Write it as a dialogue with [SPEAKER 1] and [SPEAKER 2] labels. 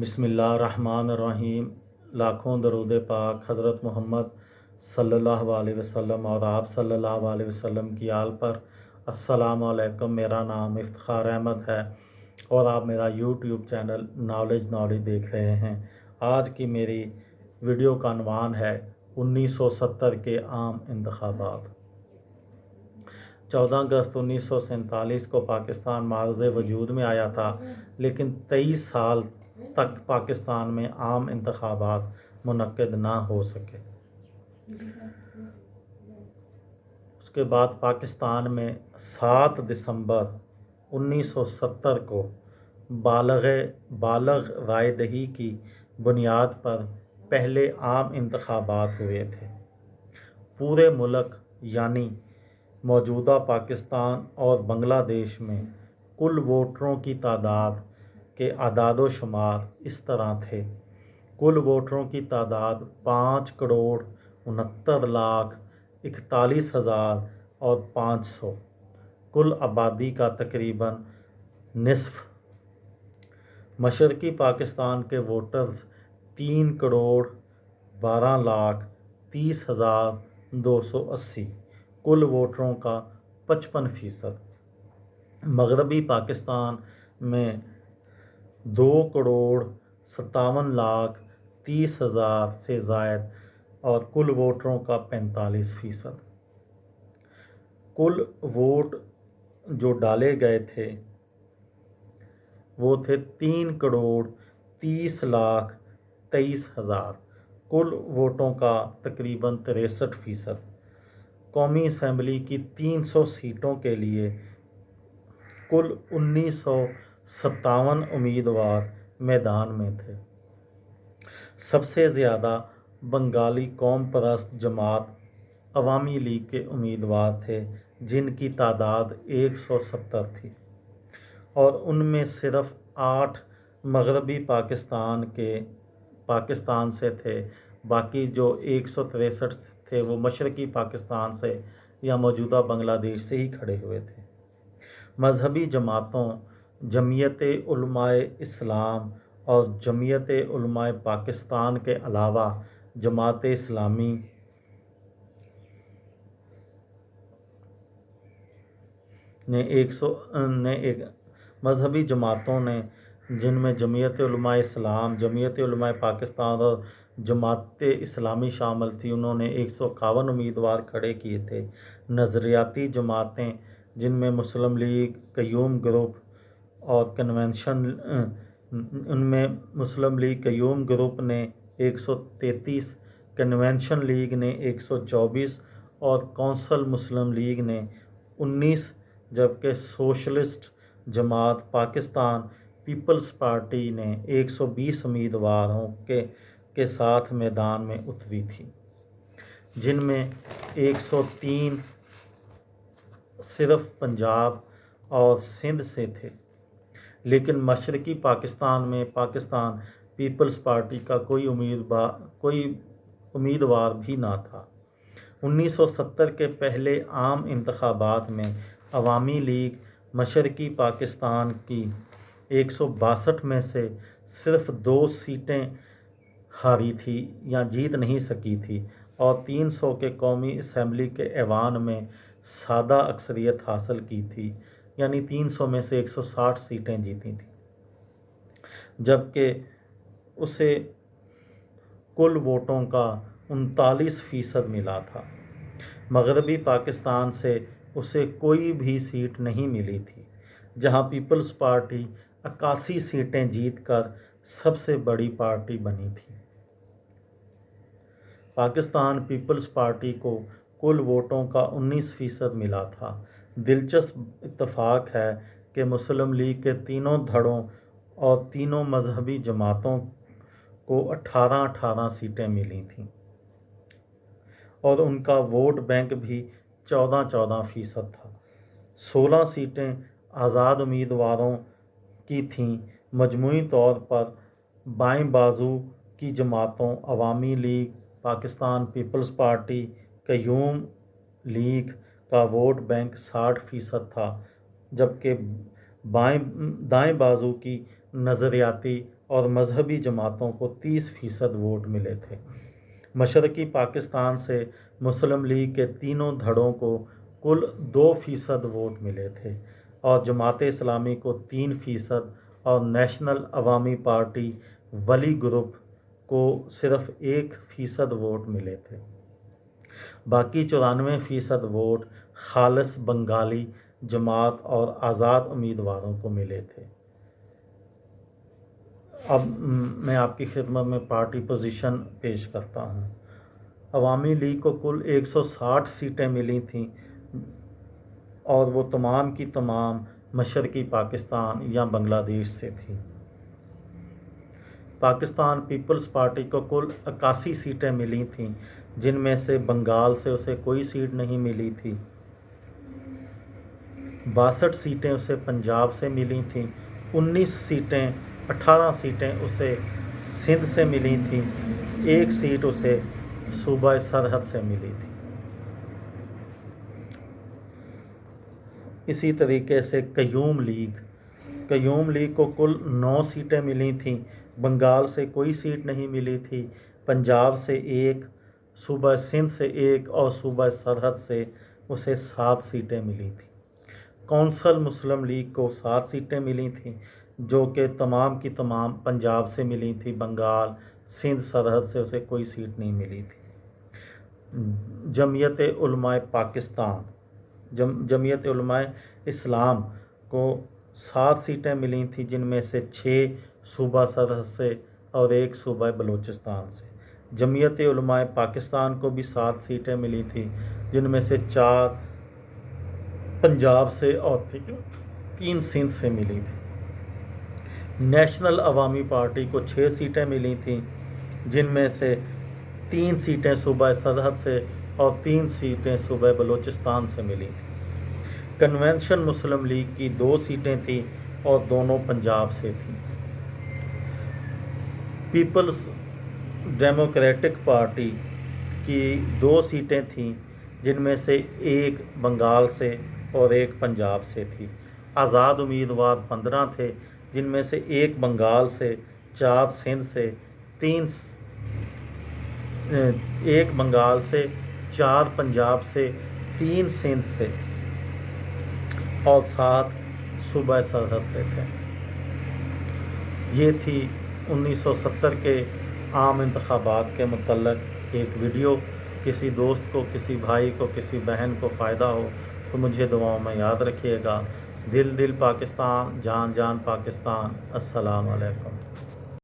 [SPEAKER 1] بسم اللہ الرحمن الرحیم۔ لاکھوں درود پاک حضرت محمد صلی اللہ علیہ وسلم اور آپ صلی اللہ علیہ وسلم کی آل پر۔ السلام علیکم، میرا نام افتخار احمد ہے اور آپ میرا یوٹیوب چینل نالج دیکھ رہے ہیں۔ آج کی میری ویڈیو کا عنوان ہے 1970 کے عام انتخابات۔ 14 اگست 1947 کو پاکستان معرض وجود میں آیا تھا، لیکن 23 سال تک پاکستان میں عام انتخابات منعقد نہ ہو سکے۔ اس کے بعد پاکستان میں 7 دسمبر 1970 کو بالغ رائے دہی کی بنیاد پر پہلے عام انتخابات ہوئے تھے۔ پورے ملک یعنی موجودہ پاکستان اور بنگلہ دیش میں کل ووٹروں کی تعداد کے اعداد و شمار اس طرح تھے۔ کل ووٹروں کی تعداد 5,69,41,500 کل آبادی کا تقریباً نصف۔ مشرقی پاکستان کے ووٹرز 3,12,30,280 کل ووٹروں کا 55%۔ مغربی پاکستان میں 2,57,30,000 سے زائد اور کل ووٹروں کا 45%۔ کل ووٹ جو ڈالے گئے تھے وہ تھے 3,30,23,000 کل ووٹوں کا تقریباً 63%۔ قومی اسمبلی کی 300 سیٹوں کے لیے کل 1957 امیدوار میدان میں تھے۔ سب سے زیادہ بنگالی قوم پرست جماعت عوامی لیگ کے امیدوار تھے، جن کی تعداد 170 تھی، اور ان میں صرف 8 مغربی پاکستان سے تھے۔ باقی جو 163 تھے وہ مشرقی پاکستان سے یا موجودہ بنگلہ دیش سے ہی کھڑے ہوئے تھے۔ مذہبی جماعتوں جمعیت علماء اسلام اور جمعیت علماء پاکستان کے علاوہ جماعت اسلامی مذہبی جماعتوں نے، جن میں جمعیت علماء اسلام، جمعیت علماء پاکستان اور جماعت اسلامی شامل تھی، انہوں نے 151 امیدوار کھڑے کیے تھے۔ نظریاتی جماعتیں، جن میں مسلم لیگ قیوم گروپ اور مسلم لیگ قیوم گروپ نے 133، کنونشن لیگ نے 124 اور کونسل مسلم لیگ نے 19، جبکہ سوشلسٹ جماعت پاکستان پیپلز پارٹی نے 120 امیدواروں کے ساتھ میدان میں اتری تھی، جن میں 103 صرف پنجاب اور سندھ سے تھے۔ لیکن مشرقی پاکستان میں پاکستان پیپلز پارٹی کا کوئی امیدوار بھی نہ تھا۔ 1970 کے پہلے عام انتخابات میں عوامی لیگ مشرقی پاکستان کی 162 میں سے صرف 2 سیٹیں ہاری تھی یا جیت نہیں سکی تھی، اور 300 کے قومی اسمبلی کے ایوان میں سادہ اکثریت حاصل کی تھی، یعنی 300 میں سے 160 سیٹیں جیتی تھیں، جبکہ اسے کل ووٹوں کا 39% ملا تھا۔ مغربی پاکستان سے اسے کوئی بھی سیٹ نہیں ملی تھی، جہاں پیپلز پارٹی 81 سیٹیں جیت کر سب سے بڑی پارٹی بنی تھی۔ پاکستان پیپلز پارٹی کو کل ووٹوں کا 19% ملا تھا۔ دلچسپ اتفاق ہے کہ مسلم لیگ کے تینوں دھڑوں اور تینوں مذہبی جماعتوں کو 18 سیٹیں ملی تھیں، اور ان کا ووٹ بینک بھی 14% تھا۔ 16 سیٹیں آزاد امیدواروں کی تھیں۔ مجموعی طور پر بائیں بازو کی جماعتوں عوامی لیگ، پاکستان پیپلز پارٹی، قیوم لیگ کا ووٹ بینک 60% تھا، جبکہ دائیں بازو کی نظریاتی اور مذہبی جماعتوں کو 30% ووٹ ملے تھے۔ مشرقی پاکستان سے مسلم لیگ کے تینوں دھڑوں کو کل 2% ووٹ ملے تھے اور جماعت اسلامی کو 3% اور نیشنل عوامی پارٹی ولی گروپ کو صرف 1% ووٹ ملے تھے۔ باقی 94% ووٹ خالص بنگالی جماعت اور آزاد امیدواروں کو ملے تھے۔ اب میں آپ کی خدمت میں پارٹی پوزیشن پیش کرتا ہوں۔ عوامی لیگ کو کل 160 سیٹیں ملی تھیں اور وہ تمام کی تمام مشرقی پاکستان یا بنگلہ دیش سے تھیں۔ پاکستان پیپلز پارٹی کو کل 81 سیٹیں ملی تھیں، جن میں سے بنگال سے اسے کوئی سیٹ نہیں ملی تھی۔ 62 سیٹیں اسے پنجاب سے ملی تھیں، 18 سیٹیں اسے سندھ سے ملی تھیں، 1 سیٹ اسے صوبہ سرحد سے ملی تھی۔ اسی طریقے سے قیوم لیگ کو کل 9 سیٹیں ملی تھیں، بنگال سے کوئی سیٹ نہیں ملی تھی، پنجاب سے 1، صوبہ سندھ سے 1 اور صوبہ سرحد سے اسے 7 سیٹیں ملی تھیں۔ کونسل مسلم لیگ کو 7 سیٹیں ملی تھیں، جو کہ تمام کی تمام پنجاب سے ملی تھی، بنگال سندھ سرحد سے اسے کوئی سیٹ نہیں ملی تھی۔ جمعیت علماء پاکستان جمعیت علماء اسلام کو 7 سیٹیں ملی تھیں، جن میں سے 6 صوبہ سرحد سے اور 1 صوبہ بلوچستان سے۔ جمعیت علماء پاکستان کو بھی 7 سیٹیں ملی تھیں، جن میں سے 4 پنجاب سے اور 3 سندھ سے ملی تھی۔ نیشنل عوامی پارٹی کو 6 سیٹیں ملی تھیں، جن میں سے 3 سیٹیں صوبہ سرحد سے اور 3 سیٹیں صوبہ بلوچستان سے ملی تھیں۔ کنونشن مسلم لیگ کی 2 سیٹیں تھیں اور دونوں پنجاب سے تھیں۔ پیپلز ڈیموکریٹک پارٹی کی 2 سیٹیں تھیں، جن میں سے 1 بنگال سے اور 1 پنجاب سے تھی۔ آزاد امیدوار 15 تھے، جن میں سے 1 بنگال سے، 4 سندھ سے، 1 بنگال سے، 4 پنجاب سے، 3 سندھ سے اور 7 صوبہ سرحد سے تھے۔ یہ تھی 1970 کے عام انتخابات کے متعلق ایک ویڈیو۔ کسی دوست کو، کسی بھائی کو، کسی بہن کو فائدہ ہو تو مجھے دعاؤں میں یاد رکھیے گا۔ دل دل پاکستان، جان جان پاکستان۔ السلام علیکم۔